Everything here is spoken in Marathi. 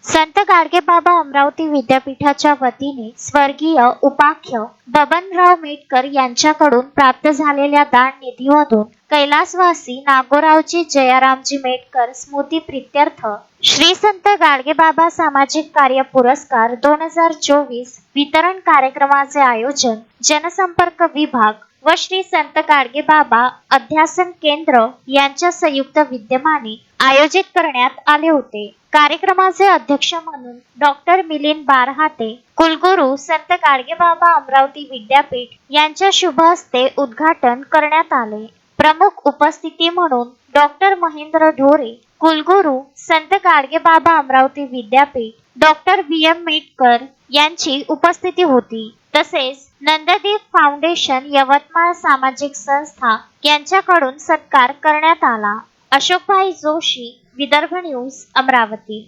संत गाडगेबाबा अमरावती विद्यापीठाच्या वतीने स्वर्गीय उपाख्य बबनराव मेटकर यांच्याकडून प्राप्त झालेल्या दान निधीमधून कैलासवासी नागोरावजी जयारामजी मेटकर स्मृती प्रित्यर्थ श्री संत गाडगेबाबा सामाजिक कार्य पुरस्कार 2024 वितरण कार्यक्रमाचे आयोजन जनसंपर्क विभाग व श्री संत गाडगेबाबा अध्यासन केंद्र यांच्या संयुक्त विद्यमाने आयोजित करण्यात आले होते। कार्यक्रमाचे अध्यक्ष म्हणून डॉक्टर मिलिंद बारहाते, कुलगुरू संत गाडगेबाबा अमरावती विद्यापीठ यांच्या शुभ हस्ते उद्घाटन करण्यात आले। प्रमुख उपस्थिती म्हणून डॉक्टर महेंद्र ढोरे, कुलगुरू संत गाडगेबाबा अमरावती विद्यापीठ, डॉक्टर VM मेटकर यांची उपस्थिती होती। तसेच नंददीप फाउंडेशन यवतमाळ सामाजिक संस्था यांच्याकडून सत्कार करण्यात आला। अशोकभाई जोशी, विदर्भ न्यूज, अमरावती।